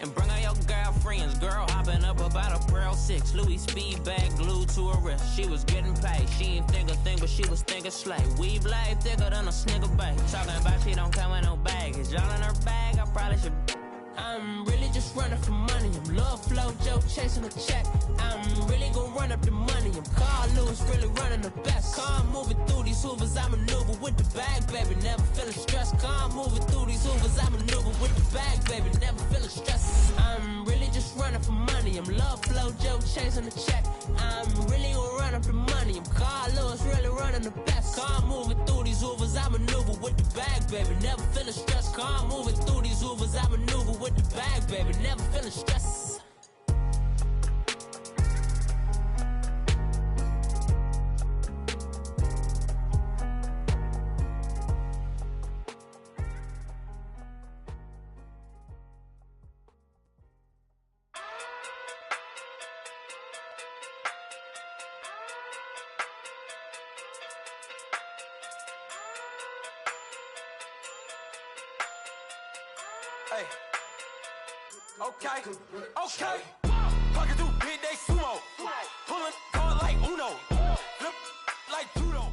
And bring all your girlfriends. Girl hopping up about a Pearl 6. Louis speed bag glued to her wrist. She was getting paid. She ain't think a thing, but she was thinking slay. Weave blade thicker than a snicker bag. Talking about she don't come with no baggage. Y'all in her bag, I probably should. I'm really just running for money. I'm love flow, Joe chasing a check. I'm really gonna run up the money. I'm Carl Lewis, really running the best. Car moving through these hoovers, I maneuver with the bag, baby. Never feeling stressed. Car moving through these hoovers, I maneuver with the bag, baby. Never feeling stressed. I'm really just running for money. I'm love flow, Joe chasing a check. I'm really gonna run up the money. I'm Carl Lewis, really running the best. Car moving through these hoovers, I maneuver with the bag, baby. Never feeling stressed. Car moving through these hoovers, I maneuver with the bag, baby. Never feeling stressed. Hey. Okay. Pocket through big day sumo. Pulling card like Uno. Flip like judo.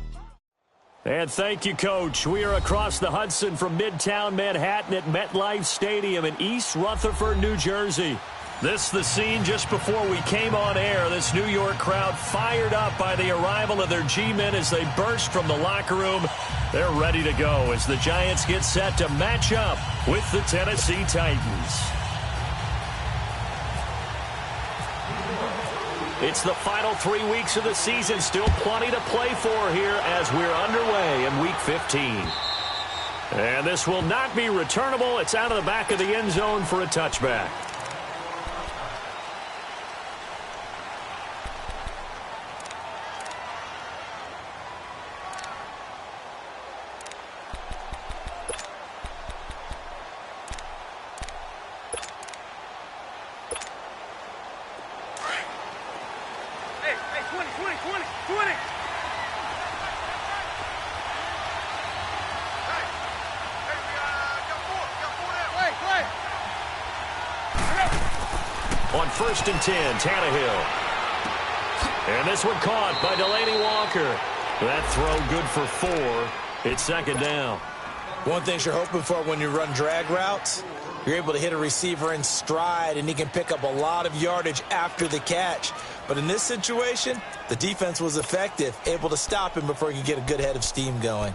And thank you, Coach. We are across the Hudson from Midtown Manhattan at MetLife Stadium in East Rutherford, New Jersey. This the scene just before we came on air. This New York crowd fired up by the arrival of their G-men as they burst from the locker room. They're ready to go as the Giants get set to match up with the Tennessee Titans. It's the final 3 weeks of the season. Still plenty to play for here as we're underway in Week 15. And this will not be returnable. It's out of the back of the end zone for a touchback. On 1st and 10, Tannehill. And this one caught by Delaney Walker. That throw good for 4. It's 2nd down. One thing you're hoping for when you run drag routes, you're able to hit a receiver in stride, and he can pick up a lot of yardage after the catch. But in this situation, the defense was effective, able to stop him before he could get a good head of steam going.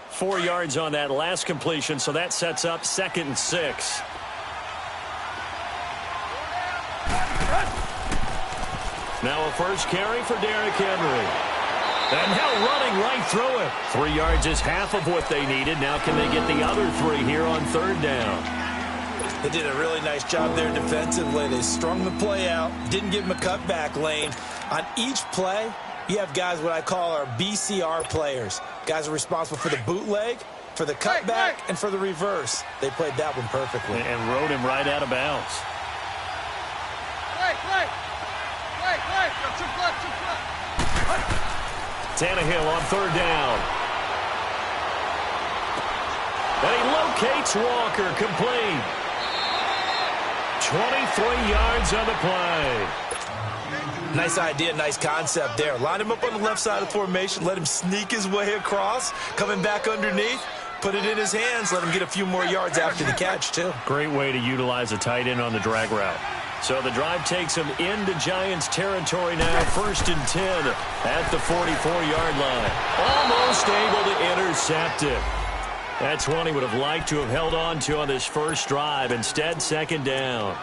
Four yards on that last completion, so that sets up 2nd and 6. Now a first carry for Derrick Henry. And now running right through it. 3 yards is half of what they needed. Now can they get the other 3 here on 3rd down? They did a really nice job there defensively. They strung the play out, didn't give him a cutback lane. On each play, you have guys what I call our BCR players. Guys are responsible for the bootleg, for the cutback, and for the reverse. They played that one perfectly. And rode him right out of bounds. Tannehill on 3rd down. And he locates Walker, complete. 23 yards on the play. Nice idea, nice concept there. Line him up on the left side of the formation, let him sneak his way across, coming back underneath, put it in his hands, let him get a few more yards after the catch, too. Great way to utilize a tight end on the drag route. So the drive takes him into Giants territory now, 1st and 10 at the 44-yard line. Almost able to intercept it. That's one he would have liked to have held on to on this first drive. Instead, 2nd down.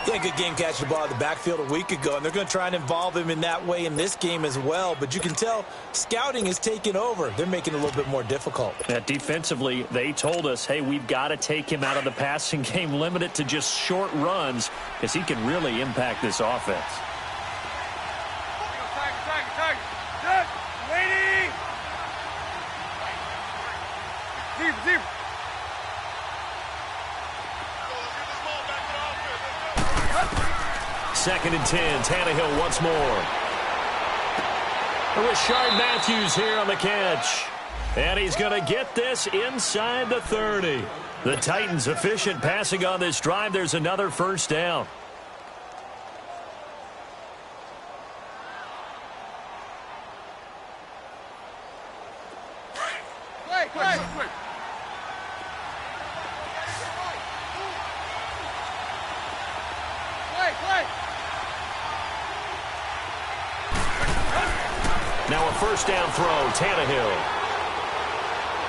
Yeah, good game catching the ball in the backfield a week ago, and they're going to try and involve him in that way in this game as well. But you can tell scouting is taking over. They're making it a little bit more difficult. Defensively, they told us, hey, we've got to take him out of the passing game, limit it to just short runs, because he can really impact this offense. Deep. 2nd and 10, Tannehill once more. Rashard Matthews here on the catch. And he's going to get this inside the 30. The Titans efficient passing on this drive. There's another first down. Now a first down throw, Tannehill.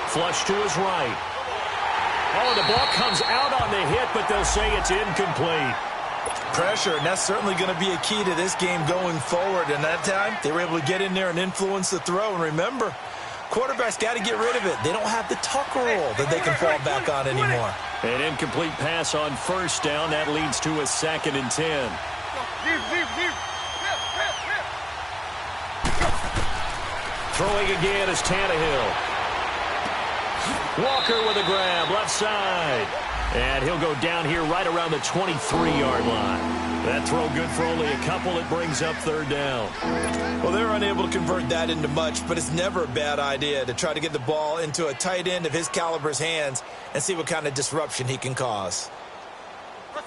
Flush to his right. Oh, the ball comes out on the hit, but they'll say it's incomplete. Pressure, and that's certainly going to be a key to this game going forward. And that time, they were able to get in there and influence the throw. And remember, quarterbacks got to get rid of it. They don't have the tuck roll that they can fall back on anymore. An incomplete pass on first down. That leads to a 2nd and 10. Throwing again is Tannehill. Walker with a grab, left side. And he'll go down here right around the 23-yard line. That throw good for only a couple. It brings up 3rd down. Well, they're unable to convert that into much, but it's never a bad idea to try to get the ball into a tight end of his caliber's hands and see what kind of disruption he can cause.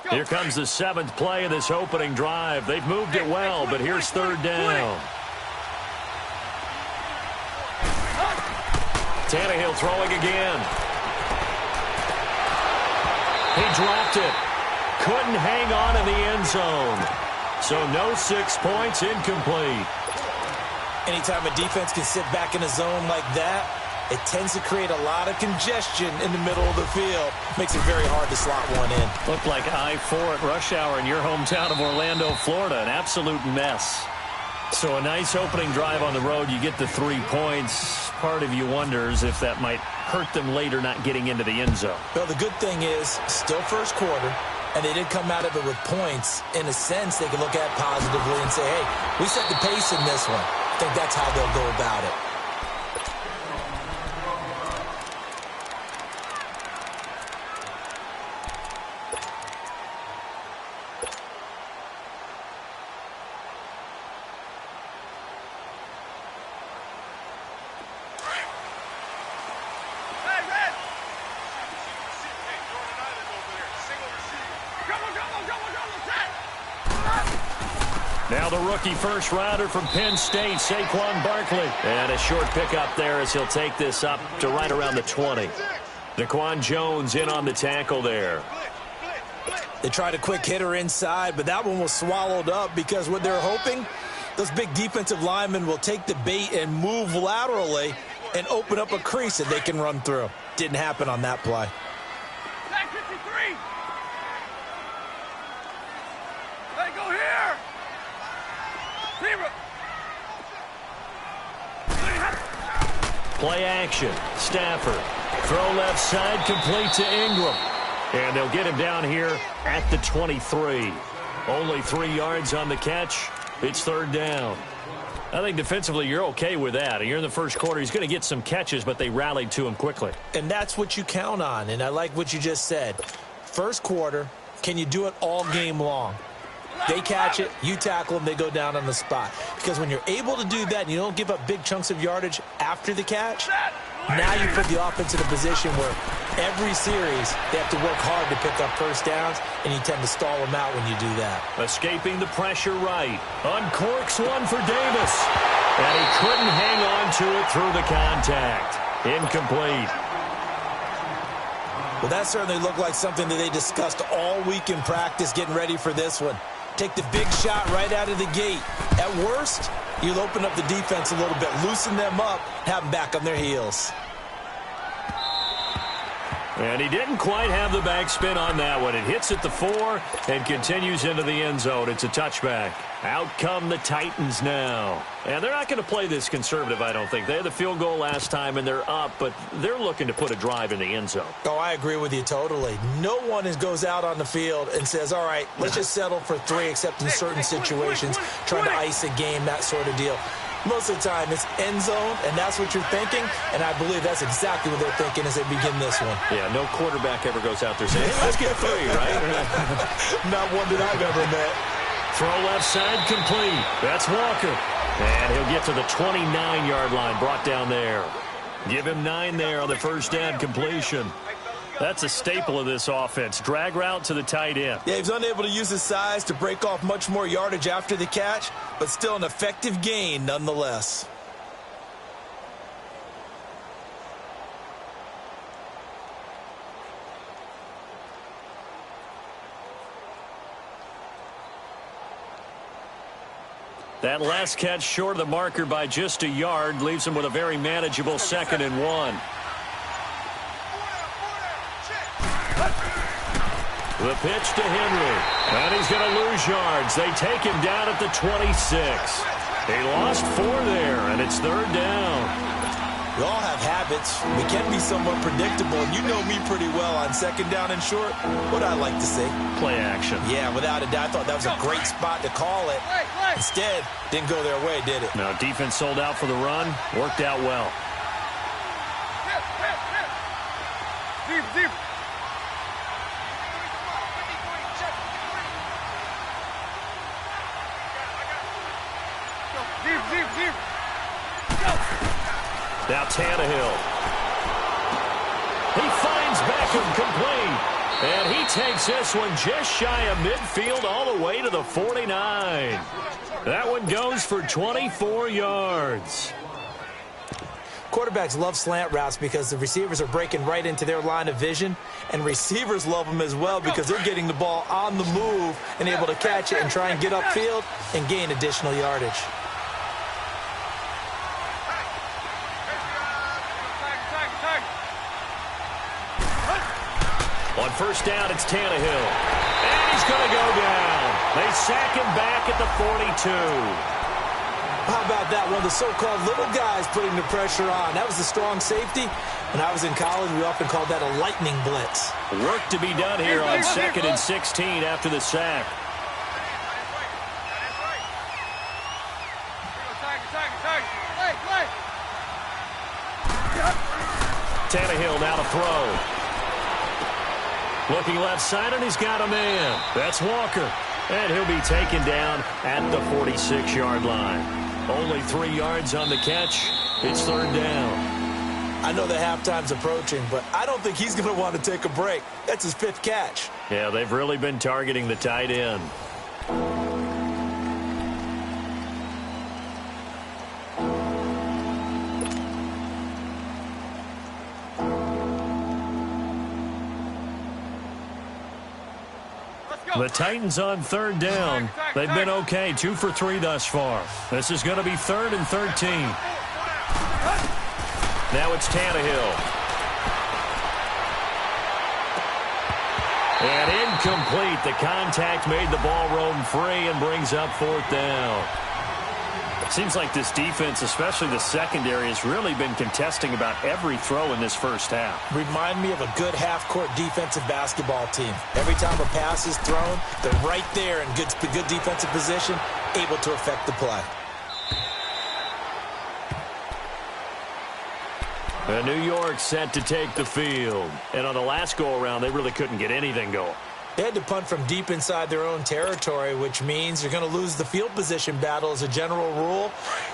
Here comes the 7th play of this opening drive. They've moved it well, but here's 3rd down. Tannehill throwing again. He dropped it. Couldn't hang on in the end zone. So no 6 points, incomplete. Anytime a defense can sit back in a zone like that, it tends to create a lot of congestion in the middle of the field. Makes it very hard to slot one in. Looked like I-4 at rush hour in your hometown of Orlando, Florida. An absolute mess. So a nice opening drive on the road. You get the 3 points. Part of you wonders if that might hurt them later not getting into the end zone. Well, the good thing is, still first quarter, and they did come out of it with points. In a sense, they can look at positively and say, hey, we set the pace in this one. I think that's how they'll go about it. Now the rookie first rounder from Penn State, Saquon Barkley. And a short pickup there as he'll take this up to right around the 20. Daquan Jones in on the tackle there. They tried a quick hitter inside, but that one was swallowed up because what they're hoping, those big defensive linemen will take the bait and move laterally and open up a crease that they can run through. Didn't happen on that play. Play action. Stafford. Throw left side, complete to Ingram. And they'll get him down here at the 23. Only 3 yards on the catch. It's 3rd down. I think defensively you're okay with that. You're in the first quarter. He's going to get some catches, but they rallied to him quickly. And that's what you count on. And I like what you just said. First quarter, can you do it all game long? They catch it, you tackle them, they go down on the spot. Because when you're able to do that and you don't give up big chunks of yardage after the catch, now you put the offense in a position where every series they have to work hard to pick up first downs, and you tend to stall them out when you do that. Escaping the pressure right. Uncorks one for Davis. And he couldn't hang on to it through the contact. Incomplete. Well, that certainly looked like something that they discussed all week in practice getting ready for this one. Take the big shot right out of the gate. At worst, you'll open up the defense a little bit, loosen them up, have them back on their heels. And he didn't quite have the backspin on that one. It hits at the 4 and continues into the end zone. It's a touchback. Out come the Titans now. And they're not going to play this conservative, I don't think. They had the field goal last time, and they're up, but they're looking to put a drive in the end zone. Oh, I agree with you totally. No one goes out on the field and says, all right, let's just settle for 3, except in certain situations, trying to ice a game, that sort of deal. Most of the time, it's end zone, and that's what you're thinking, and I believe that's exactly what they're thinking as they begin this one. Yeah, no quarterback ever goes out there saying, hey, let's get 3, right? Not one that I've ever met. throw left side complete. That's Walker. And he'll get to the 29-yard line, brought down there. Give him 9 there on the first down completion. That's a staple of this offense. Drag route to the tight end. Yeah, he's unable to use his size to break off much more yardage after the catch, but still an effective gain nonetheless. That last catch short of the marker by just a yard leaves him with a very manageable 2nd and 1. The pitch to Henry, and he's going to lose yards. They take him down at the 26. He lost 4 there, and it's 3rd down. We all have habits. We can be somewhat predictable, and you know me pretty well on 2nd down and short. What I like to see? Play action. Yeah, without a doubt. I thought that was a great spot to call it. Instead, didn't go their way, did it? Now, defense sold out for the run. Worked out well. Deep. Now Tannehill. He finds Beckham complete. And he takes this one just shy of midfield all the way to the 49. That one goes for 24 yards. Quarterbacks love slant routes because the receivers are breaking right into their line of vision, and receivers love them as well because they're getting the ball on the move and able to catch it and try and get upfield and gain additional yardage. On first down, it's Tannehill. And he's going to go down. They sack him back at the 42. How about that one? The so-called little guys putting the pressure on. That was a strong safety. When I was in college, we often called that a lightning blitz. Work to be done here on 2nd and 16 after the sack. Tannehill now to throw. Looking left side, and he's got a man. That's Walker. And he'll be taken down at the 46-yard line. Only 3 yards on the catch. It's 3rd down. I know the halftime's approaching, but I don't think he's going to want to take a break. That's his 5th catch. Yeah, they've really been targeting the tight end. The Titans on 3rd down. They've been okay, 2 for 3 thus far. This is going to be 3rd and 13. Now it's Tannehill. And incomplete. The contact made the ball roam free and brings up 4th down. It seems like this defense, especially the secondary, has really been contesting about every throw in this first half. Remind me of a good half-court defensive basketball team. Every time a pass is thrown, they're right there in good defensive position, able to affect the play. And New York set to take the field. And on the last go-around, they really couldn't get anything going. They had to punt from deep inside their own territory, which means you're going to lose the field position battle as a general rule.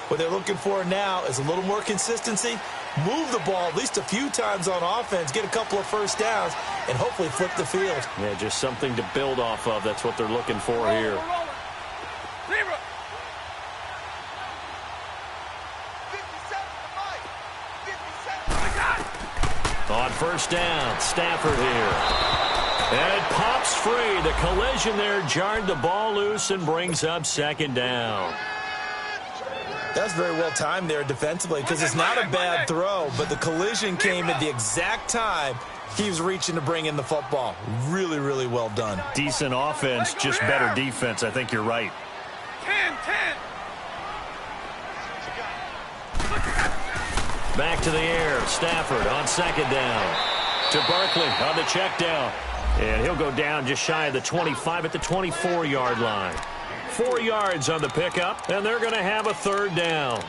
What they're looking for now is a little more consistency, move the ball at least a few times on offense, get a couple of first downs, and hopefully flip the field. Yeah, just something to build off of. That's what they're looking for here. On first down, Stafford here. And it pops free. The collision there jarred the ball loose and brings up 2nd down. That's very well timed there defensively because it's not a bad throw, but the collision came at the exact time he was reaching to bring in the football. Really, really well done. Decent offense, just better defense. I think you're right. 10. Back to the air. Stafford on 2nd down. To Barkley on the check down. And he'll go down just shy of the 25 at the 24-yard line. 4 yards on the pickup, and they're going to have a 3rd down.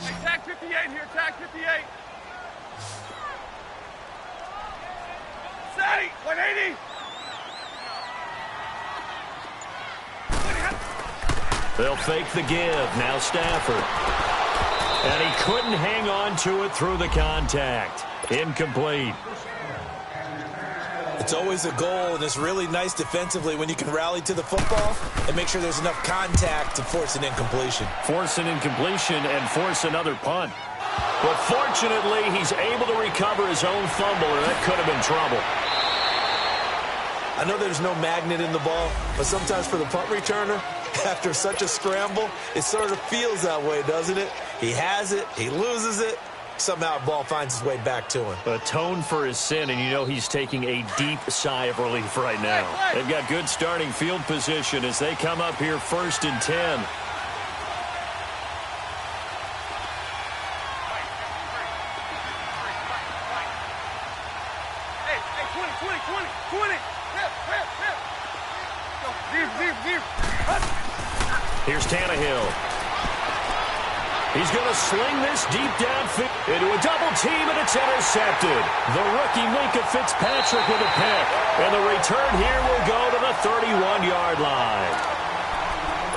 Hey, tag 58 here, tag 58. Steady, 180. They'll fake the give. Now Stafford. And he couldn't hang on to it through the contact. Incomplete. It's always a goal, and it's really nice defensively when you can rally to the football and make sure there's enough contact to force an incompletion. Force an incompletion and force another punt. But fortunately, he's able to recover his own fumble, or that could have been trouble. I know there's no magnet in the ball, but sometimes for the punt returner, after such a scramble, it sort of feels that way, doesn't it? He has it, he loses it, somehow the ball finds its way back to him. Atone for his sin, and you know he's taking a deep sigh of relief right now. They've got good starting field position as they come up here 1st and 10. Hey, 20. Zip. Here's Tannehill. He's going to sling this deep downfield into a double team, and it's intercepted. The rookie Minka Fitzpatrick with a pick. And the return here will go to the 31-yard line.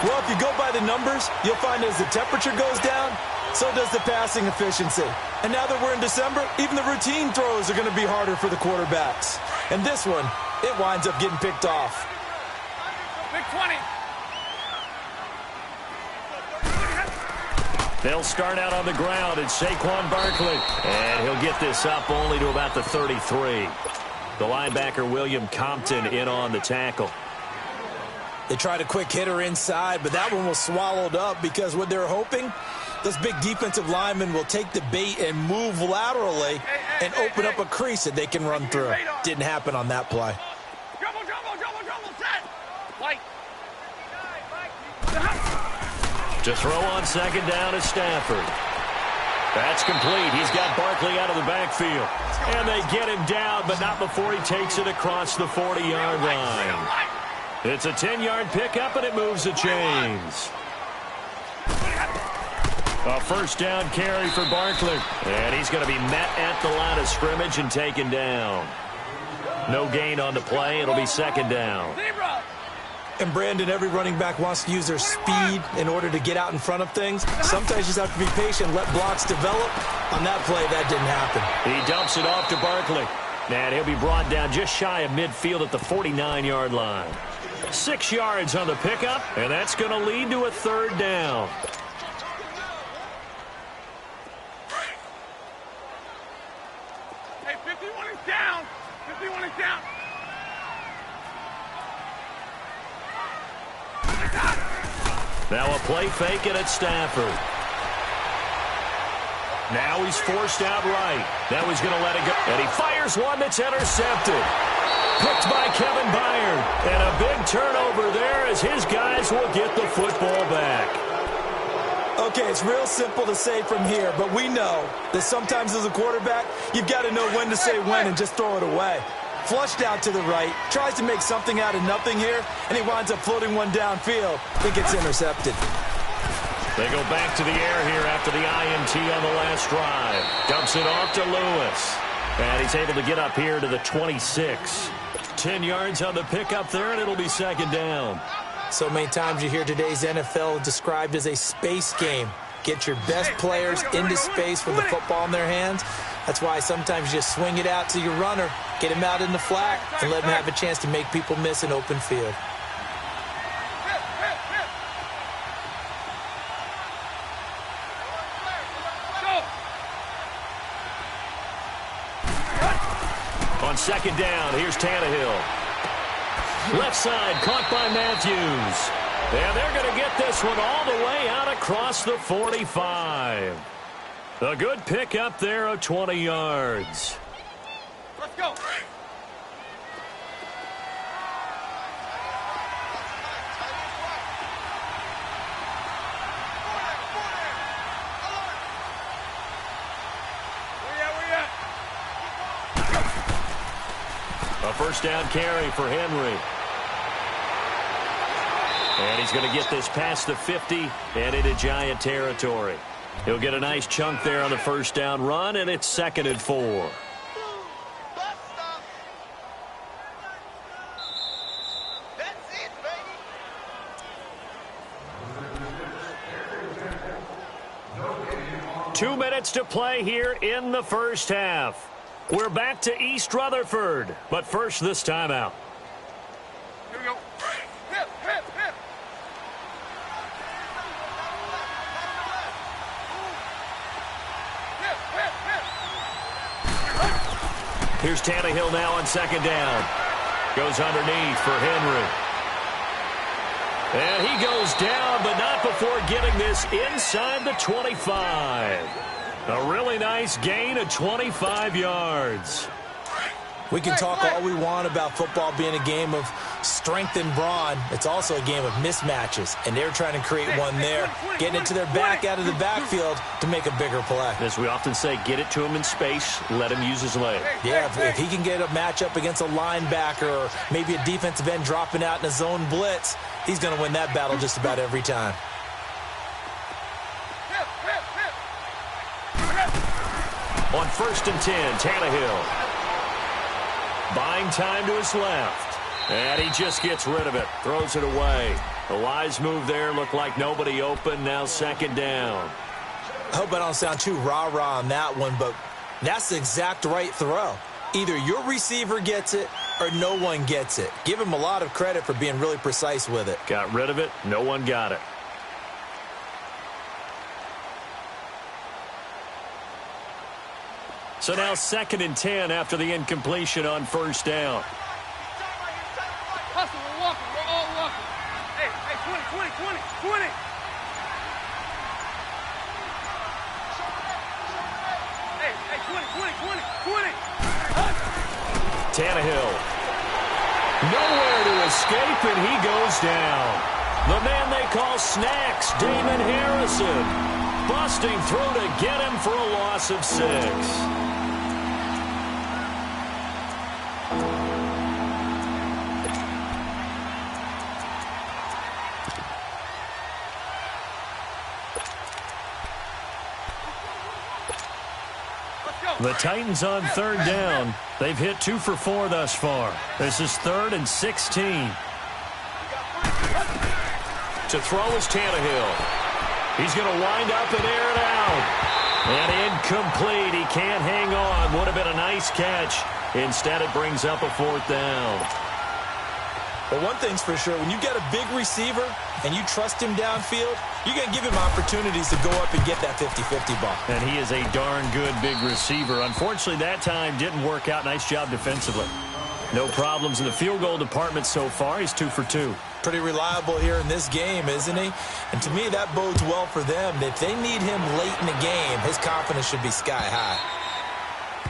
Well, if you go by the numbers, you'll find as the temperature goes down, so does the passing efficiency. And now that we're in December, even the routine throws are going to be harder for the quarterbacks. And this one, it winds up getting picked off. Big 20. They'll start out on the ground. It's Saquon Barkley. And he'll get this up only to about the 33. The linebacker, William Compton, in on the tackle. They tried a quick hitter inside, but that one was swallowed up because what they're hoping, those big defensive linemen will take the bait and move laterally and open up a crease that they can run through. Didn't happen on that play. Double, set. Light. To throw on 2nd down is Stafford. That's complete. He's got Barkley out of the backfield. And they get him down, but not before he takes it across the 40-yard line. It's a 10-yard pickup, and it moves the chains. A 1st down carry for Barkley. And he's going to be met at the line of scrimmage and taken down. No gain on the play. It'll be 2nd down. And Brandon, every running back wants to use their speed in order to get out in front of things. Sometimes you just have to be patient, let blocks develop. On that play, that didn't happen. He dumps it off to Barkley. And he'll be brought down just shy of midfield at the 49-yard line. 6 yards on the pickup, and that's going to lead to a 3rd down. Hey, 51 is down. 51 is down. Now a play fake, and it's Stafford. Now he's forced out right. Now he's going to let it go. And he fires one that's intercepted. Picked by Kevin Byard. And a big turnover there as his guys will get the football back. Okay, it's real simple to say from here, but we know that sometimes as a quarterback, you've got to know when to say when and just throw it away. Flushed out to the right, tries to make something out of nothing here, and he winds up floating one downfield. I think it's intercepted. They go back to the air here after the INT on the last drive. Dumps it off to Lewis. And he's able to get up here to the 26. 10 yards on the pickup there, and it'll be 2nd down. So many times you hear today's NFL described as a space game. Get your best players into space with the football in their hands. That's why sometimes you just swing it out to your runner, get him out in the flat, and let him have a chance to make people miss an open field. On 2nd down, here's Tannehill. Left side, caught by Matthews. And they're going to get this one all the way out across the 45. A good pick up there of 20 yards. Let's go. A 1st down carry for Henry. And he's going to get this past the 50 and into Giant territory. He'll get a nice chunk there on the first down run, and it's 2nd and 4. That's it, baby. 2 minutes to play here in the first half. We're back to East Rutherford, but first this timeout. Here we go. Hip, hip, hip. Hip, hip, hip. Here's Tannehill now on 2nd down. Goes underneath for Henry. And he goes down, but not before getting this inside the 25. A really nice gain of 25 yards. We can talk all we want about football being a game of strength and brawn. It's also a game of mismatches, and they're trying to create one there, getting it to their back out of the backfield to make a bigger play. As we often say, get it to him in space, let him use his leg. Yeah, if he can get a matchup against a linebacker or maybe a defensive end dropping out in a zone blitz, he's going to win that battle just about every time. On 1st and 10, Tannehill. Buying time to his left. And he just gets rid of it. Throws it away. A wise move there. Looked like nobody open. Now 2nd down. I hope I don't sound too rah-rah on that one, but that's the exact right throw. Either your receiver gets it or no one gets it. Give him a lot of credit for being really precise with it. Got rid of it. No one got it. So now 2nd and 10 after the incompletion on 1st down. Hustle, we're walking. We're all walking. Hey, 20, 20, 20, 20. Hey, 20, 20, 20, 20. Tannehill. Nowhere to escape, and he goes down. The man they call Snacks, Damon Harrison. Busting through to get him for a loss of 6. The Titans on 3rd down. They've hit 2 for 4 thus far. This is 3rd and 16. To throw is Tannehill. He's going to wind up and air it out. And incomplete. He can't hang on. Would have been a nice catch. Instead, it brings up a 4th down. But one thing's for sure, when you get a big receiver and you trust him downfield, you're going to give him opportunities to go up and get that 50-50 ball. And he is a darn good big receiver. Unfortunately, that time didn't work out. Nice job defensively. No problems in the field goal department so far. He's 2 for 2. Pretty reliable here in this game, isn't he? And to me, that bodes well for them. If they need him late in the game, his confidence should be sky high.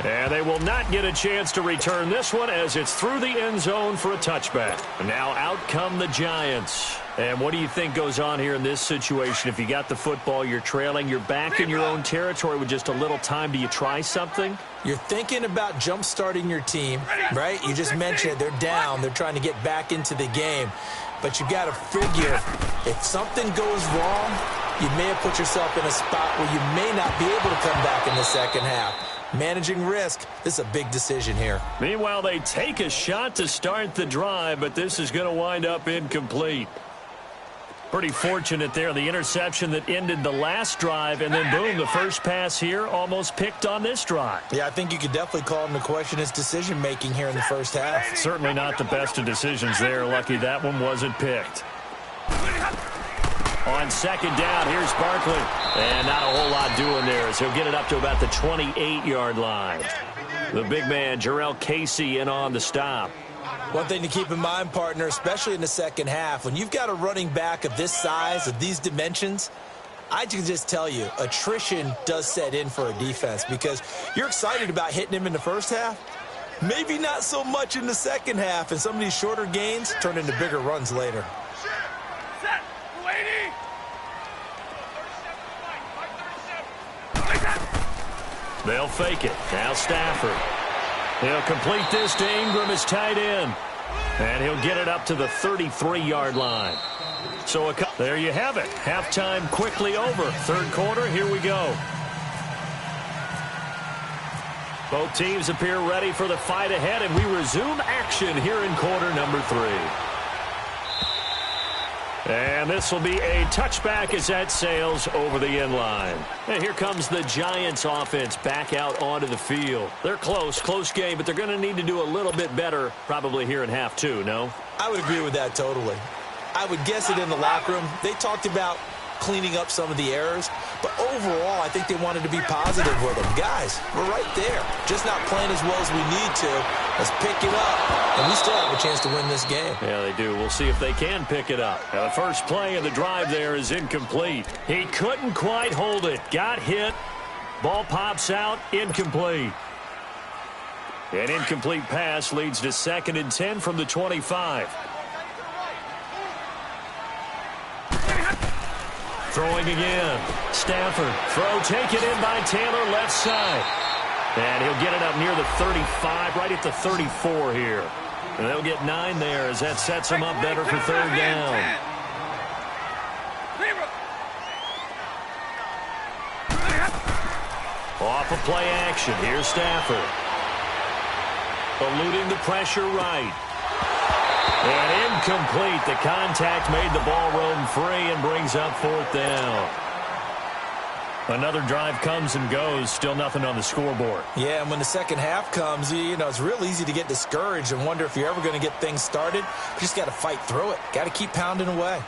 And they will not get a chance to return this one as it's through the end zone for a touchback. Now out come the Giants. And what do you think goes on here in this situation? If you got the football, you're trailing, you're back in your own territory with just a little time. Do you try something? You're thinking about jump-starting your team, right? You just mentioned they're down. They're trying to get back into the game. But you got to figure if something goes wrong, you may have put yourself in a spot where you may not be able to come back in the second half. Managing risk, this is a big decision here. Meanwhile, they take a shot to start the drive, but this is going to wind up incomplete. Pretty fortunate there. The interception that ended the last drive, and then boom, the first pass here almost picked on this drive. Yeah, I think you could definitely call him to question his decision-making here in the first half. Certainly not the best of decisions there. Lucky that one wasn't picked. On 2nd down, here's Barkley. And not a whole lot doing there as he'll get it up to about the 28-yard line. The big man, Jarrell Casey, in on the stop. One thing to keep in mind, partner, especially in the second half, when you've got a running back of this size, of these dimensions, I can just tell you, attrition does set in for a defense because you're excited about hitting him in the first half. Maybe not so much in the second half, and some of these shorter gains turn into bigger runs later. Set. 280. They'll fake it. Now Stafford. He'll complete this to Ingram as tight end. And he'll get it up to the 33-yard line. So there you have it. Halftime quickly over. Third quarter, here we go. Both teams appear ready for the fight ahead, and we resume action here in quarter number 3. And this will be a touchback as that sails over the end line. And here comes the Giants offense back out onto the field. They're close game, but they're going to need to do a little bit better probably here in half 2, no? I would agree with that totally. I would guess it in the locker room. They talked about cleaning up some of the errors, but overall I think they wanted to be positive with them. Guys, we're right there. Just not playing as well as we need to. Let's pick it up, and we still have a chance to win this game. Yeah, they do. We'll see if they can pick it up. Now, the first play of the drive there is incomplete. He couldn't quite hold it. Got hit. Ball pops out. Incomplete. An incomplete pass leads to 2nd and 10 from the 25. Throwing again. Stafford. Throw taken in by Taylor, left side. And he'll get it up near the 35, right at the 34 here. And they'll get 9 there as that sets him up better for 3rd down. Off of play action. Here's Stafford. Eluding the pressure right. And incomplete. The contact made the ball roam free and brings up 4th down. Another drive comes and goes. Still nothing on the scoreboard. Yeah, and when the second half comes, you know, it's real easy to get discouraged and wonder if you're ever going to get things started. You just got to fight through it. Got to keep pounding away.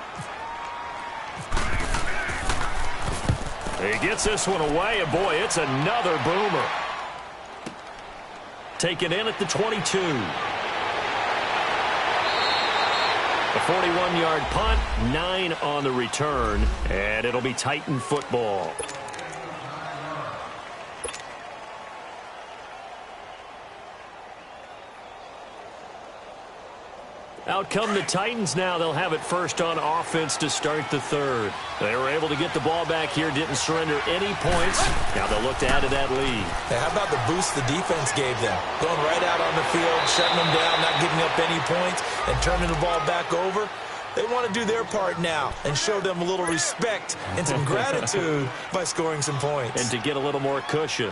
He gets this one away, and boy, it's another boomer. Taken in at the 22. A 41-yard punt, 9 on the return, and it'll be Titan football. Out come the Titans now. They'll have it first on offense to start the 3rd. They were able to get the ball back here, didn't surrender any points. Now they'll look to add to that lead. Hey, how about the boost the defense gave them? Going right out on the field, shutting them down, not giving up any points, and turning the ball back over. They want to do their part now and show them a little respect and some gratitude by scoring some points. And to get a little more cushion.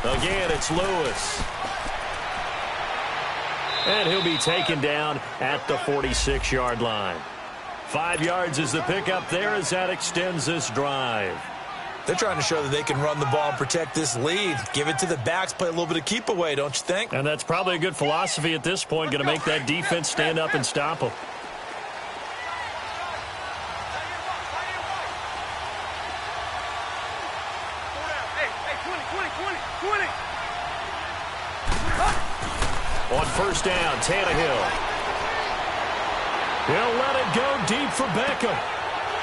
Again, it's Lewis. And he'll be taken down at the 46-yard line. 5 yards is the pickup there as that extends this drive. They're trying to show that they can run the ball and protect this lead. Give it to the backs, play a little bit of keep away, don't you think? And that's probably a good philosophy at this point, going to make that defense stand up and stop them. On first down, Tannehill. He'll let it go deep for Beckham.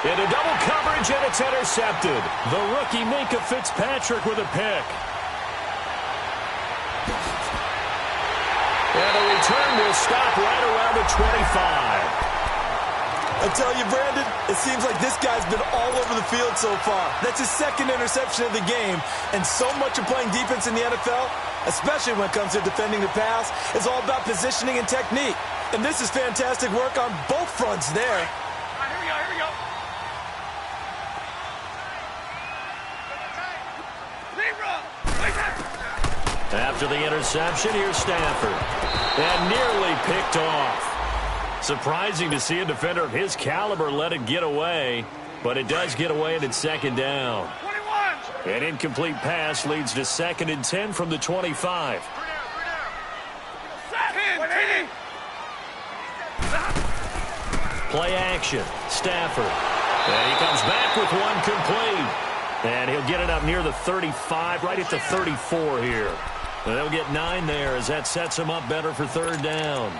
Into double coverage, and it's intercepted. The rookie Minkah Fitzpatrick with a pick. And the return will stop right around the 25. I tell you, Brandon, it seems like this guy's been all over the field so far. That's his 2nd interception of the game. And so much of playing defense in the NFL, especially when it comes to defending the pass, is all about positioning and technique. And this is fantastic work on both fronts there. All right, here we go. After the interception, here's Stafford. And nearly picked off. Surprising to see a defender of his caliber let it get away, but it does get away and it's 2nd down. 21. An incomplete pass leads to 2nd and 10 from the 25. 10. Play action. Stafford. And he comes back with one complete. And he'll get it up near the 35, right at the 34 here. And they'll get 9 there as that sets him up better for 3rd down.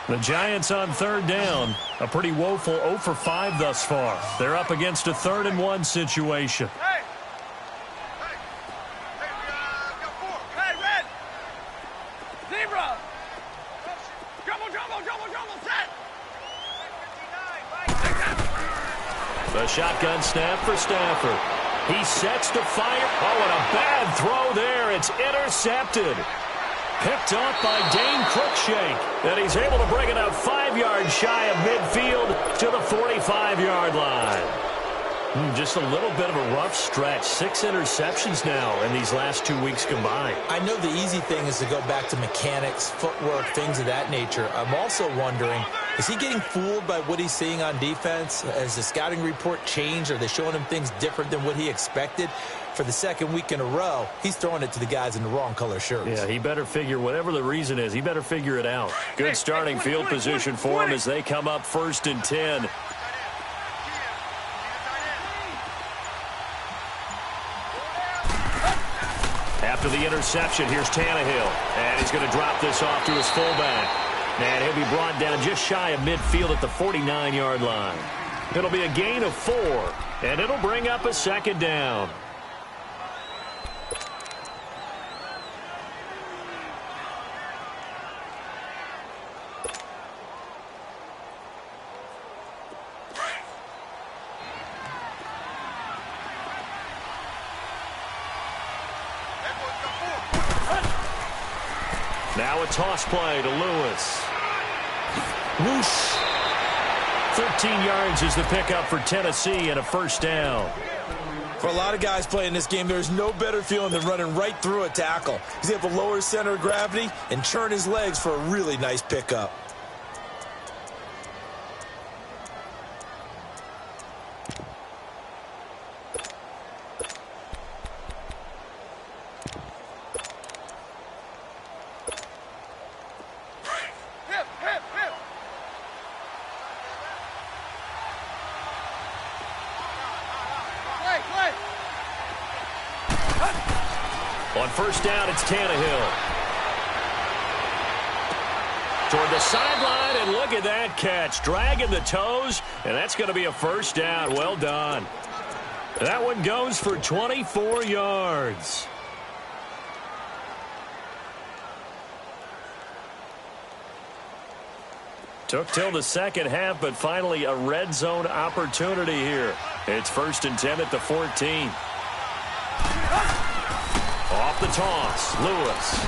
The Giants on 3rd down. A pretty woeful 0 for 5 thus far. They're up against a 3rd and 1 situation. Hey, we got 4. Hey, red. Zebra. Jumbo, set. The shotgun snap for Stafford. He sets to fire. Oh, and a bad throw there. It's intercepted. Picked off by Dane Cruikshank. And he's able to bring it up 5 yards shy of midfield to the 45-yard line. Just a little bit of a rough stretch. 6 interceptions now in these last 2 weeks combined. I know the easy thing is to go back to mechanics, footwork, things of that nature. I'm also wondering, is he getting fooled by what he's seeing on defense? Has the scouting report changed? Are they showing him things different than what he expected? For the second week in a row, he's throwing it to the guys in the wrong color shirts. Yeah, he better figure, whatever the reason is, he better figure it out. Good starting field position for him as they come up 1st and 10. After the interception, here's Tannehill. And he's going to drop this off to his fullback. And he'll be brought down just shy of midfield at the 49-yard line. It'll be a gain of 4, and it'll bring up a 2nd down. Now a toss play to Lewis. Whoosh. 13 yards is the pickup for Tennessee and a 1st down. For a lot of guys playing this game, there's no better feeling than running right through a tackle. He's able to lower his center of gravity and churn his legs for a really nice pickup. On 1st down, it's Tannehill. Toward the sideline, and look at that catch. Dragging the toes, and that's going to be a 1st down. Well done. That one goes for 24 yards. Took till the second half, but finally a red zone opportunity here. It's 1st and 10 at the 14. Off the toss, Lewis.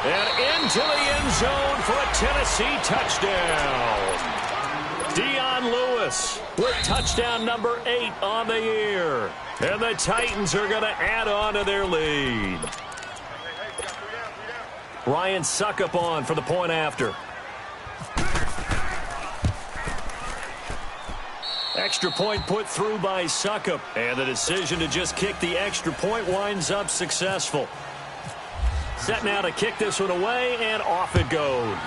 And into the end zone for a Tennessee touchdown. Dion Lewis with touchdown number 8 on the year. And the Titans are going to add on to their lead. Ryan Suckup on for the point after. Extra point put through by Suckup. And the decision to just kick the extra point winds up successful. Set now to kick this one away, and off it goes.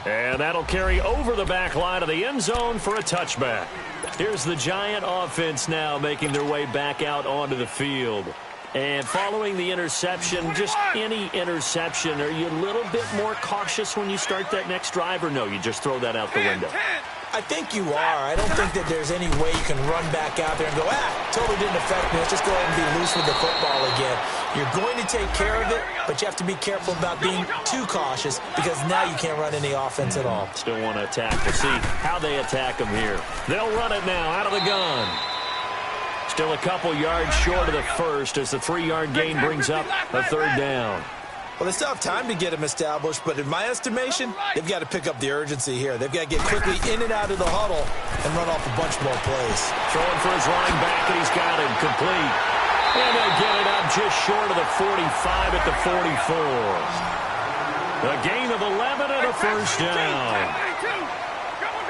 And that'll carry over the back line of the end zone for a touchback. Here's the Giant offense now making their way back out onto the field. And following the interception, just any interception, are you a little bit more cautious when you start that next drive, or no, you just throw that out the window? I think you are. I don't think that there's any way you can run back out there and go, totally didn't affect me. Let's just go ahead and be loose with the football again. You're going to take care of it, but you have to be careful about being too cautious because now you can't run any offense at all. Still want to attack. We'll see how they attack them here. They'll run it now out of the gun. Still a couple yards short of the first as the 3-yard gain brings up a 3rd down. Well, they still have time to get him established, but in my estimation, they've got to pick up the urgency here. They've got to get quickly in and out of the huddle and run off a bunch more plays. Throwing for his running back, and he's got it complete. And they get it up just short of the 45 at the 44. A gain of 11 and a 1st down.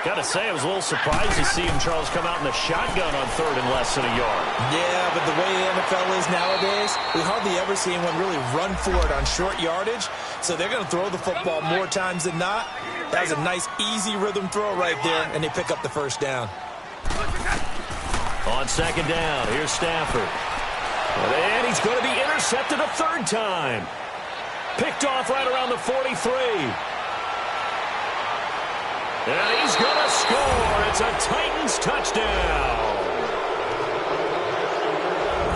Got to say, I was a little surprised to see him, Charles, come out in the shotgun on 3rd and less than a yard. Yeah, but the way the NFL is nowadays, we hardly ever see anyone really run for it on short yardage. So they're going to throw the football more times than not. That was a nice, easy rhythm throw right there, and they pick up the 1st down. On 2nd down, here's Stafford. And he's going to be intercepted a 3rd time. Picked off right around the 43. And he's going to score. It's a Titans touchdown.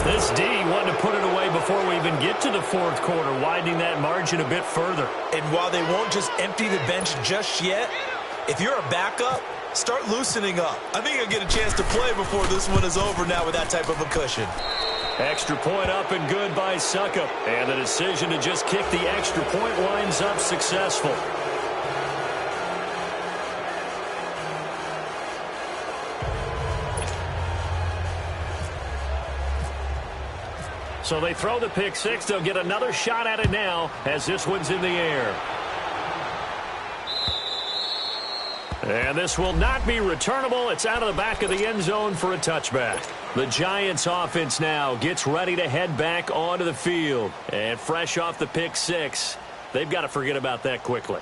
This D wanted to put it away before we even get to the 4th quarter, widening that margin a bit further. And while they won't just empty the bench just yet, If you're a backup, start loosening up. I think you'll get a chance to play before this one is over now with that type of a cushion. Extra point up and good by Suckup. And the decision to just kick the extra point winds up successful. So they throw the pick six. They'll get another shot at it now as this one's in the air. And this will not be returnable. It's out of the back of the end zone for a touchback. The Giants offense now gets ready to head back onto the field. And fresh off the pick six, they've got to forget about that quickly.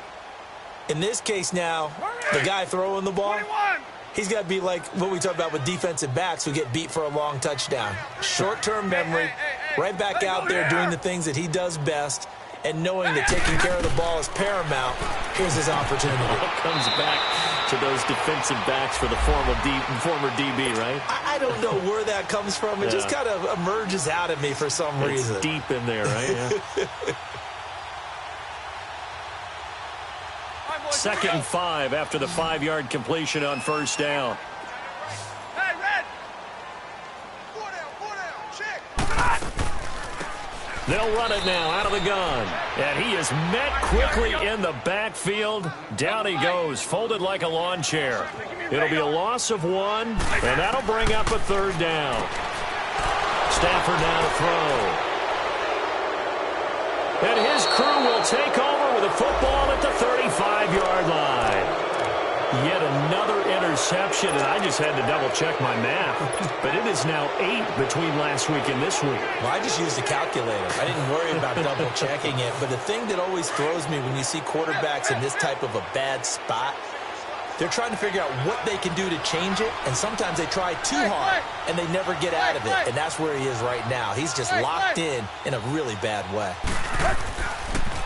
In this case now, the guy throwing the ball, 21. he's got to be like what we talk about with defensive backs who get beat for a long touchdown. Short-term memory, right back out there doing the things that he does best, and knowing that taking care of the ball is paramount. Here's his opportunity. Comes back to those defensive backs for the former DB, right? I don't know where that comes from. It just kind of emerges out of me for some reason. It's deep in there, right? Yeah. 2nd and 5 after the 5-yard completion on first down. Hey, Red. 4 down, check. They'll run it now out of the gun. And he is met quickly in the backfield. Down he goes, folded like a lawn chair. It'll be a loss of 1, and that'll bring up a 3rd down. Stafford now to throw. And his crew will take over with a football at the 35-yard line. Yet another interception, and I just had to double-check my math. But it is now 8 between last week and this week. Well, I just used a calculator. I didn't worry about double-checking it. But the thing that always throws me when you see quarterbacks in this type of a bad spot, they're trying to figure out what they can do to change it, and sometimes they try too hard, and they never get out of it. And that's where he is right now. He's just locked in a really bad way.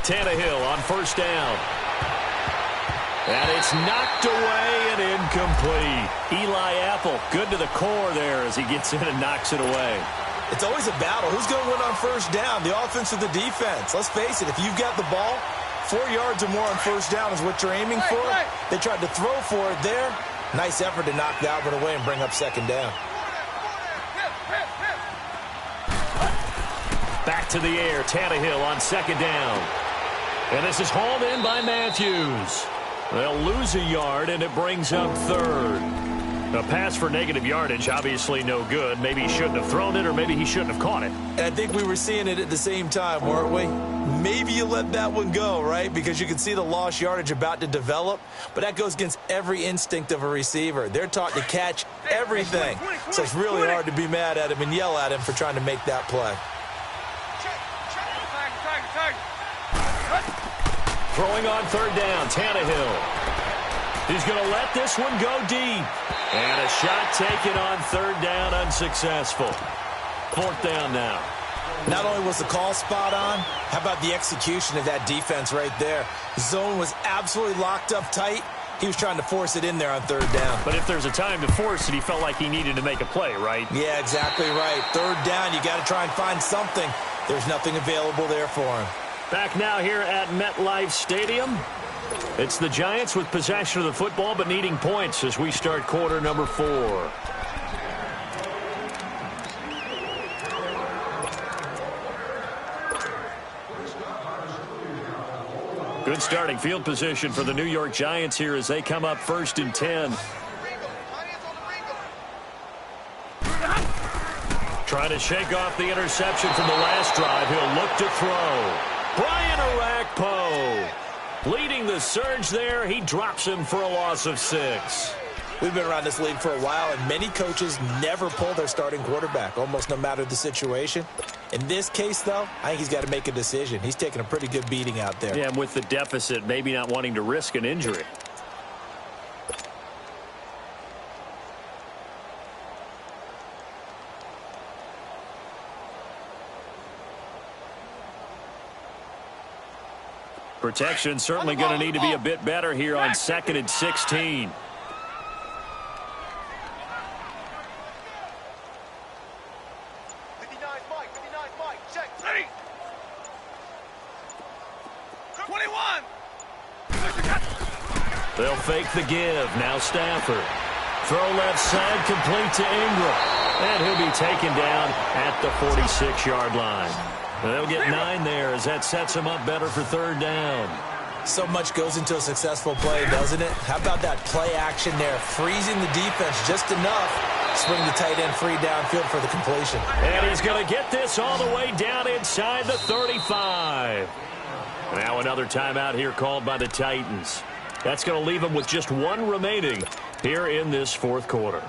Tannehill on first down. And it's knocked away and incomplete. Eli Apple, good to the core there as he gets in and knocks it away. It's always a battle. Who's going to win on first down, the offense or the defense? Let's face it, if you've got the ball, 4 yards or more on first down is what you're aiming for. They tried to throw for it there. Nice effort to knock that one away and bring up 2nd down. Back to the air, Tannehill on 2nd down. And this is hauled in by Matthews. They'll lose a yard, and it brings up 3rd. A pass for negative yardage, obviously no good. Maybe he shouldn't have thrown it, or maybe he shouldn't have caught it. And I think we were seeing it at the same time, weren't we? Maybe you let that one go, right? Because you can see the lost yardage about to develop. But that goes against every instinct of a receiver. They're taught to catch everything. So it's really hard to be mad at him and yell at him for trying to make that play. Throwing on 3rd down, Tannehill. He's going to let this one go deep. And a shot taken on 3rd down, unsuccessful. 4th down now. Not only was the call spot on, how about the execution of that defense right there? Zone was absolutely locked up tight. He was trying to force it in there on 3rd down. But if there's a time to force it, he felt like he needed to make a play, right? Yeah, exactly right. 3rd down, you got to try and find something. There's nothing available there for him. Back now here at MetLife Stadium. It's the Giants with possession of the football but needing points as we start quarter number 4. Good starting field position for the New York Giants here as they come up 1st and 10. Trying to shake off the interception from the last drive. He'll look to throw. Brian Orakpo leading the surge there. He drops him for a loss of 6. We've been around this league for a while, and many coaches never pull their starting quarterback, almost no matter the situation. In this case, though, I think he's got to make a decision. He's taking a pretty good beating out there. Yeah, and with the deficit, maybe not wanting to risk an injury. Protection certainly going to need to be a bit better here on 2nd and 16. They'll fake the give. Now Stafford. Throw left side, complete to Ingram. And he'll be taken down at the 46-yard line. They'll get 9 there as that sets them up better for third down. So much goes into a successful play, doesn't it? How about that play action there? Freezing the defense just enough. Swing the tight end free downfield for the completion. And he's going to get this all the way down inside the 35. Now another timeout here called by the Titans. That's going to leave them with just 1 remaining here in this fourth quarter.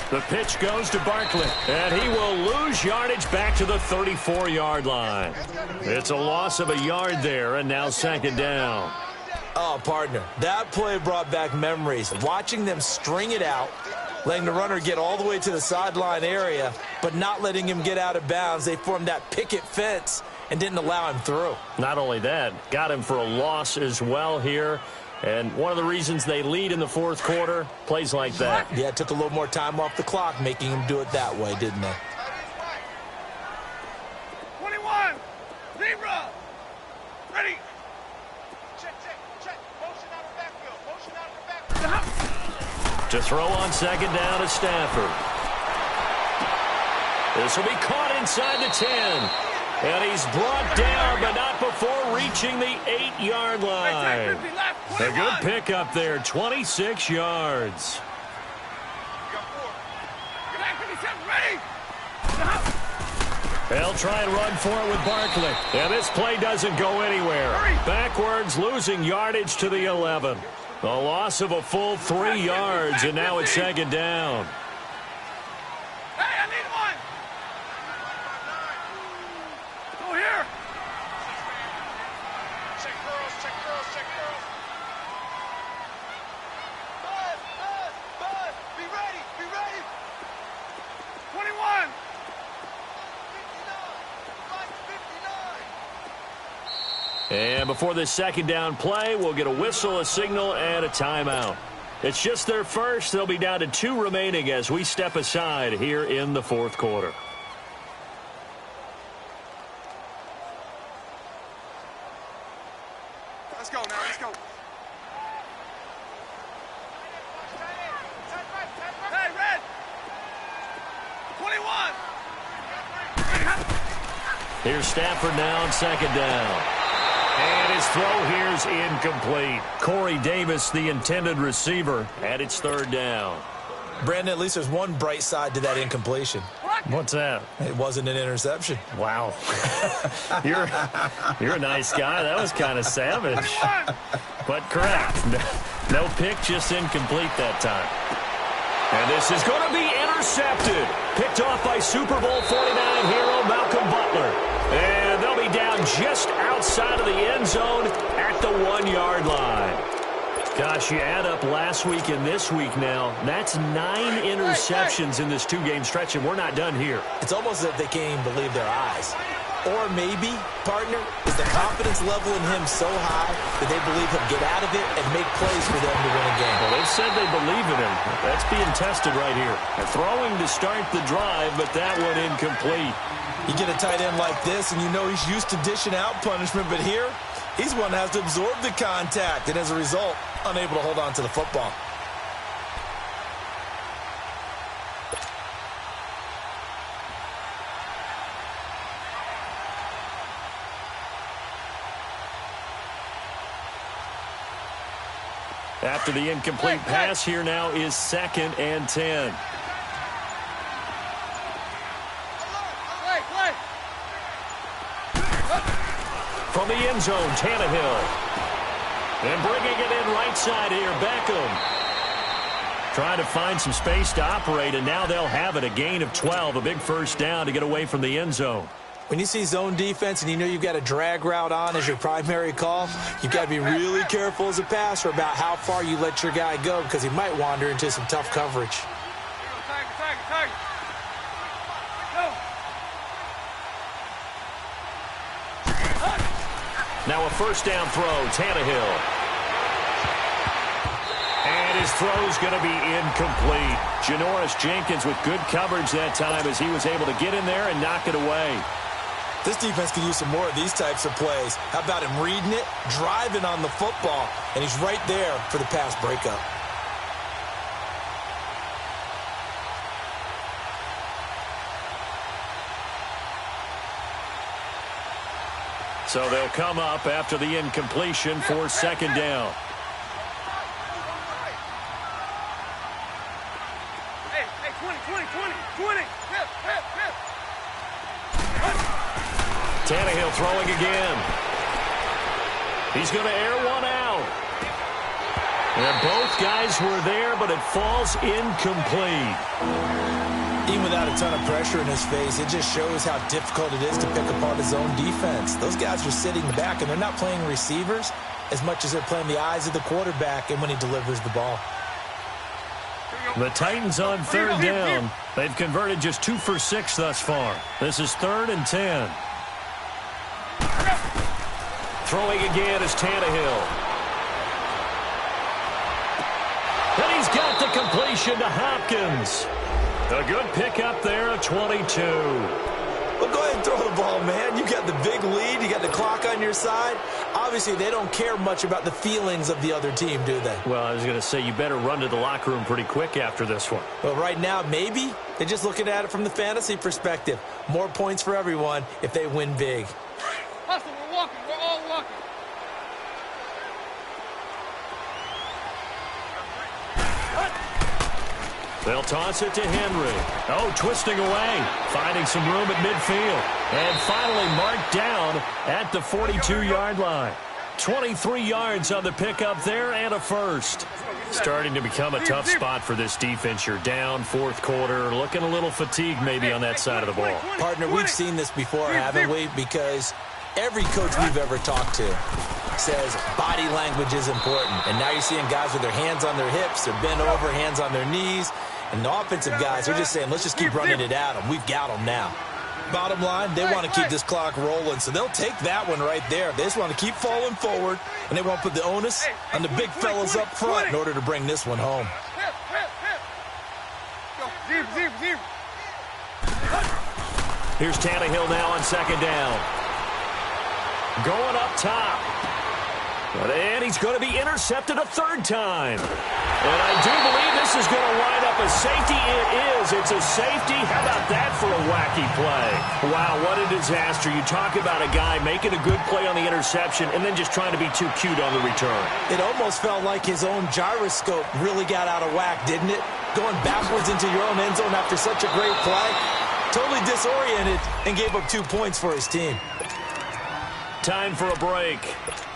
The pitch goes to Barkley, and he will lose yardage back to the 34-yard line. It's a loss of a yard there, and now second down. Oh, partner, that play brought back memories. Watching them string it out, letting the runner get all the way to the sideline area, but not letting him get out of bounds. They formed that picket fence and didn't allow him through. Not only that, got him for a loss as well here. And one of the reasons they lead in the fourth quarter, plays like that. Yeah, it took a little more time off the clock, making him do it that way, didn't they? 21, zebra, ready. Check. Motion out of the backfield. To throw on second down to Stafford. This will be caught inside the 10. And he's brought down, but not before reaching the 8-yard line. A good pickup there, 26 yards. They'll try and run for it with Barkley. And this play doesn't go anywhere. Backwards, losing yardage to the 11. A loss of a full 3 yards, and now it's second down. Hey, I need one. Go here. Check girls. Bud, be ready. 21. 59. And before this second down play, we'll get a whistle, a signal, and a timeout. It's just their first. They'll be down to 2 remaining as we step aside here in the fourth quarter. Let's go. Hey, red. 21. Here's Stafford now on second down. And his throw here's incomplete. Corey Davis, the intended receiver, and it's third down. Brandon, at least there's one bright side to that incompletion. What's that? It wasn't an interception. Wow. You're a nice guy. That was kind of savage. But correct. No pick, just incomplete that time. And this is going to be intercepted. Picked off by Super Bowl 49 hero Malcolm Butler. And they'll be down just outside of the end zone at the 1-yard line. Gosh, you add up last week and this week now, that's 9 interceptions in this 2-game stretch, and we're not done here. It's almost as if they can't even believe their eyes. Or maybe, partner, is the confidence level in him so high that they believe he'll get out of it and make plays for them to win a game. Well, they've said they believe in him. That's being tested right here. They're throwing to start the drive, but that one incomplete. You get a tight end like this, and you know he's used to dishing out punishment, but here, he's one that has to absorb the contact, and as a result, unable to hold on to the football. After the incomplete pass, here now is 2nd and 10. From the end zone, Tannehill. And bringing it in right side here, Beckham. Trying to find some space to operate, and now they'll have it. A gain of 12, a big first down to get away from the end zone. When you see zone defense and you know you've got a drag route on as your primary call, you've got to be really careful as a passer about how far you let your guy go because he might wander into some tough coverage. Now a first down throw, Tannehill. And his throw's going to be incomplete. Janoris Jenkins with good coverage that time as he was able to get in there and knock it away. This defense could use some more of these types of plays. How about him reading it, driving on the football, and he's right there for the pass breakup. So they'll come up after the incompletion for second down. Hey, 20. Tannehill throwing again. He's going to air one out. And both guys were there, but it falls incomplete. Even without a ton of pressure in his face, it just shows how difficult it is to pick apart his own defense. Those guys are sitting back, and they're not playing receivers as much as they're playing the eyes of the quarterback and when he delivers the ball. The Titans on third down. They've converted just 2 for 6 thus far. This is 3rd and 10. Throwing again is Tannehill. And he's got the completion to Hopkins. A good pickup there at 22. Well, go ahead and throw the ball, man. You got the big lead. You got the clock on your side. Obviously, they don't care much about the feelings of the other team, do they? Well, I was going to say, you better run to the locker room pretty quick after this one. Well, right now, maybe. They're just looking at it from the fantasy perspective. More points for everyone if they win big. Hustle, we're walking. We're all walking. They'll toss it to Henry. Oh, twisting away. Finding some room at midfield. And finally marked down at the 42-yard line. 23 yards on the pickup there and a first. Starting to become a tough spot for this defense. You're down, 4th quarter. Looking a little fatigued maybe on that side of the ball. Partner, we've seen this before, haven't we? Because every coach we've ever talked to says body language is important. And now you're seeing guys with their hands on their hips, they're bent over, hands on their knees. And the offensive guys are just saying, let's just keep running it at them. We've got them now. Bottom line, they want to keep this clock rolling, so they'll take that one right there. They just want to keep falling forward, and they want to put the onus on the big fellas up front in order to bring this one home. Here's Tannehill now on second down. Going up top. And he's going to be intercepted a 3rd time. And I do believe this is going to wind up a safety. It is. It's a safety. How about that for a wacky play? Wow, what a disaster. You talk about a guy making a good play on the interception and then just trying to be too cute on the return. It almost felt like his own gyroscope really got out of whack, didn't it? Going backwards into your own end zone after such a great play. Totally disoriented and gave up 2 points for his team. Time for a break.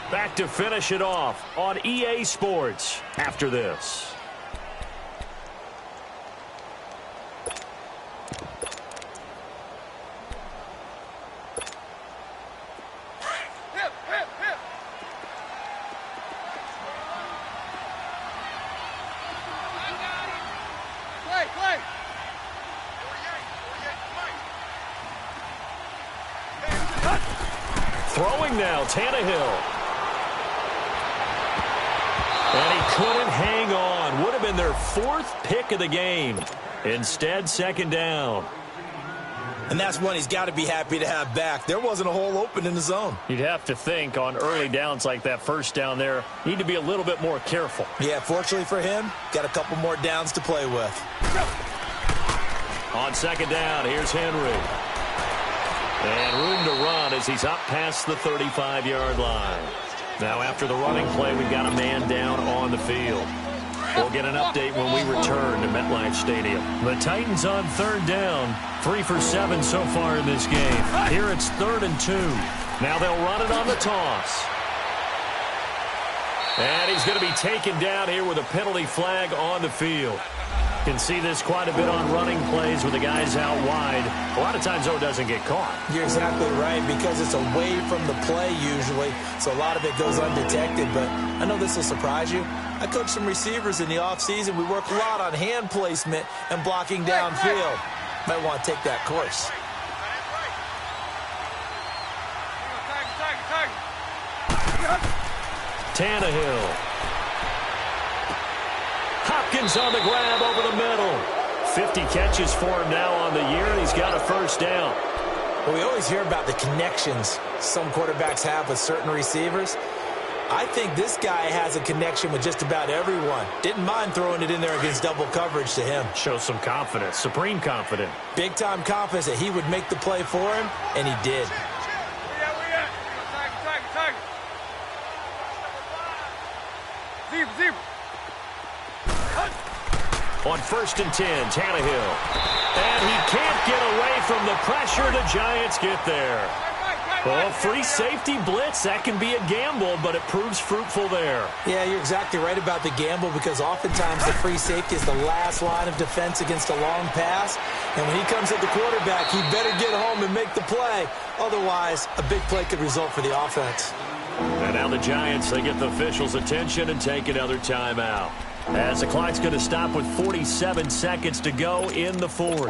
Back to finish it off on EA Sports after this. Play. Throwing now, Tannehill. And he couldn't hang on. Would have been their 4th pick of the game. Instead, second down. And that's one he's got to be happy to have back. There wasn't a hole open in the zone. You'd have to think on early downs like that first down there, need to be a little bit more careful. Yeah, fortunately for him, got a couple more downs to play with. On second down, here's Henry. And room to run as he's up past the 35-yard line. Now after the running play, we've got a man down on the field. We'll get an update when we return to MetLife Stadium. The Titans on third down, 3 for 7 so far in this game. Here it's 3rd and 2. Now they'll run it on the toss. And he's going to be taken down here with a penalty flag on the field. Can see this quite a bit on running plays with the guys out wide. A lot of times, though, it doesn't get caught. You're exactly right, because it's away from the play usually, so a lot of it goes undetected. But I know this will surprise you. I coach some receivers in the offseason. We work a lot on hand placement and blocking downfield. Might want to take that course. Tannehill. Hopkins on the grab over the middle. 50 catches for him now on the year. He's got a first down. Well, we always hear about the connections some quarterbacks have with certain receivers. I think this guy has a connection with just about everyone. Didn't mind throwing it in there against double coverage to him. Shows some confidence, supreme confidence. Big-time confidence that he would make the play for him, and he did. On 1st and 10, Tannehill. And he can't get away from the pressure. The Giants get there. Well, free safety blitz, that can be a gamble, but it proves fruitful there. Yeah, you're exactly right about the gamble, because oftentimes the free safety is the last line of defense against a long pass. And when he comes at the quarterback, he better get home and make the play. Otherwise, a big play could result for the offense. And now the Giants, they get the officials' attention and take another timeout. As the clock's going to stop with 47 seconds to go in the fourth.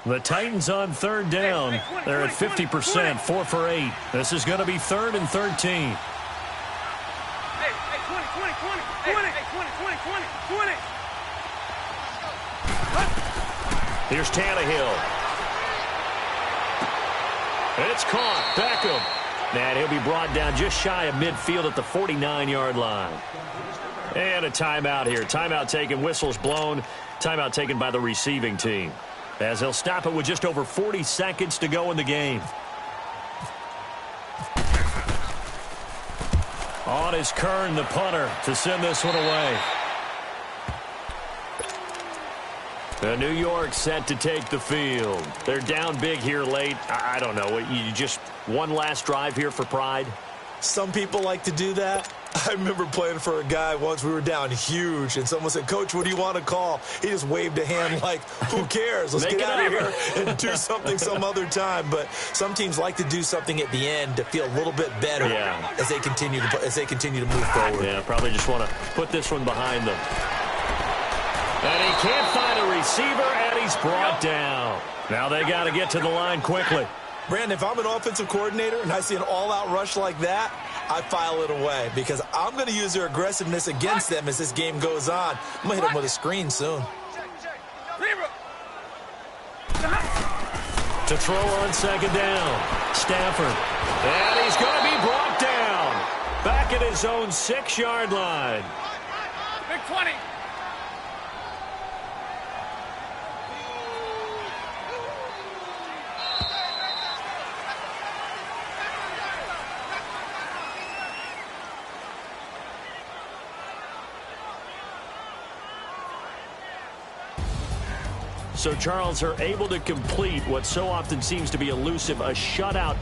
The Titans on 3rd down. They're at 50%, 4 for 8. This is going to be 3rd and 13. Here's Tannehill. It's caught. Beckham. And he'll be brought down just shy of midfield at the 49-yard line. And a timeout here. Timeout taken, whistles blown. Timeout taken by the receiving team, as they'll stop it with just over 40 seconds to go in the game. On is Kern, the punter, to send this one away. New York set to take the field. They're down big here late. I don't know. You just one last drive here for pride? Some people like to do that. I remember playing for a guy once. We were down huge, and someone said, "Coach, what do you want to call?" He just waved a hand like, who cares? Let's get out of here and do something some other time. But some teams like to do something at the end to feel a little bit better as they continue to move forward. Yeah, probably just want to put this one behind them. And he can't find a receiver, and he's brought down. Now they got to get to the line quickly. Brandon, if I'm an offensive coordinator and I see an all-out rush like that, I file it away, because I'm going to use their aggressiveness against them as this game goes on. I'm going to hit them with a screen soon. To throw on 2nd down, Stafford. And he's going to be brought down. Back at his own 6-yard line. Big 20. So Charles are able to complete what so often seems to be elusive, a shutout.